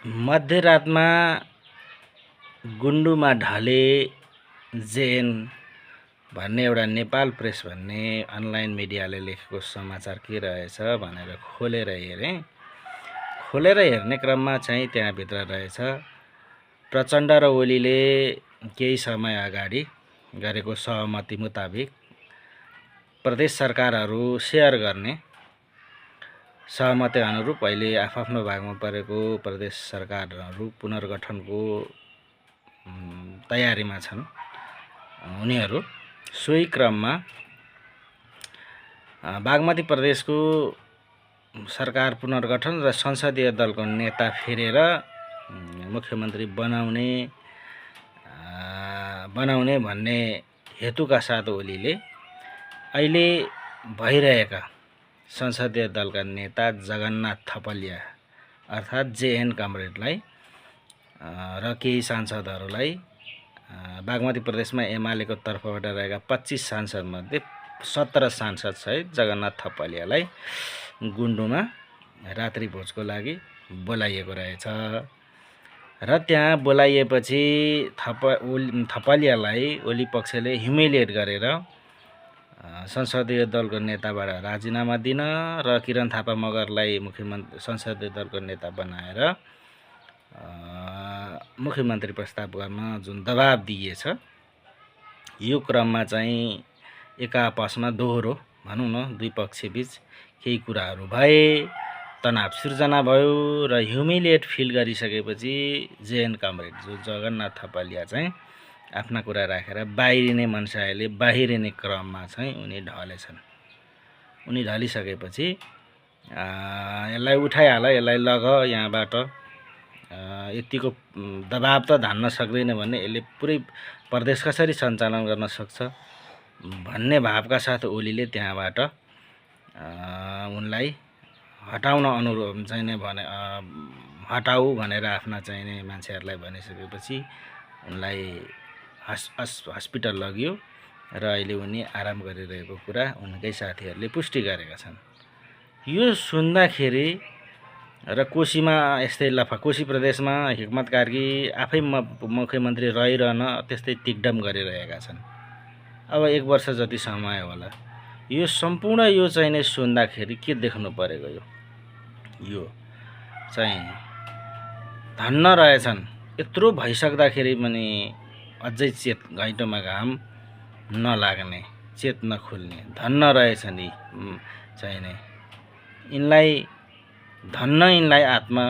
मध्यरातमा गुन्डुमा ढले जेएन भन्ने एउटा नेपाल प्रेस भन्ने अनलाइन मिडियाले लेखेको समाचार के रहेछ भनेर खोलेर हेरेँ। खोलेर हेर्ने क्रममा चाहिँ त्यहाँभित्र रहेछ प्रचण्ड र ओलीले केही समय अगाडि गरेको सहमति मुताबिक प्रदेश सरकारहरू सेयर गर्ने सहमति अनुरूप अहिले आफ्नो भागमा परेको प्रदेश सरकारहरू पुनर्गठनको तयारीमा छन् उनीहरू। सोही क्रममा बागमती प्रदेशको सरकार पुनर्गठन र संसदीय दलको नेता फेरेर मुख्यमन्त्री बनाउने भन्ने हेतुका साथ ओलीले अहिले भइरहेका संसदीय दलका नेता जगन्नाथ थपलिया अर्थात् जेएन कमरेडलाई र केही सांसदहरूलाई बागमती प्रदेशमा एमालेको तर्फबाट रहेका 25 सांसदमध्ये 17 सांसद सहित जगन्नाथ थपलियालाई गुन्डुमा रात्रि भोजको लागि बोलाइएको रहेछ। र त्यहाँ बोलाइएपछि थपलियालाई ओली पक्षले ह्युमिलिएट गरेर संसदीय दलको नेताबाट राजीनामा दिन र किरण थापा मगरलाई संसदीय दलको नेता बनाएर मुख्यमन्त्री प्रस्ताव गर्न जुन दबाब दिएछ, यो क्रममा चाहिँ एकाआपसमा दोहोरो भनौँ न दुई पक्षबीच केही कुराहरू भए, तनाव सिर्जना भयो र ह्युमिलिएट फिल गरिसकेपछि जेएन कमरेड जो जगन्नाथ थपलिया चाहिँ आफ्ना कुरा राखेर बाहिरिने मनसायले बाहिरिने क्रममा चाहिँ उनी ढलेछन्। उनी ढलिसकेपछि यसलाई उठाइहाल, यसलाई लग यहाँबाट, यतिको दबाब त धान्न सक्दैन भने यसले पुरै प्रदेश कसरी सञ्चालन गर्न सक्छ भन्ने भावका साथ ओलीले त्यहाँबाट उनलाई हटाउन अनुरोध चाहिँ भने हटाऊ भनेर आफ्ना चाहिने मान्छेहरूलाई भनिसकेपछि उनलाई हस्पिटल लगियो र अहिले उनी आराम गरिरहेको कुरा उनकै साथीहरूले पुष्टि गरेका छन्। यो सुन्दाखेरि र कोशीमा यस्तै कोशी प्रदेशमा हिक्मत कार्की आफै मुख्यमन्त्री रहिरहन त्यस्तै तिग्डम गरिरहेका छन्। अब 1 वर्ष जति समय होला। यो सम्पूर्ण यो चाहिँ नै सुन्दाखेरि के देख्नु परेको यो चाहिँ धन्न रहेछन्। यत्रो भइसक्दाखेरि पनि अझै चेत घैँटोमा घाम नलाग्ने, चेत नखुल्ने धन्न रहेछन् यी चाहिँ नै। यिनलाई धन्न, यिनलाई आत्मा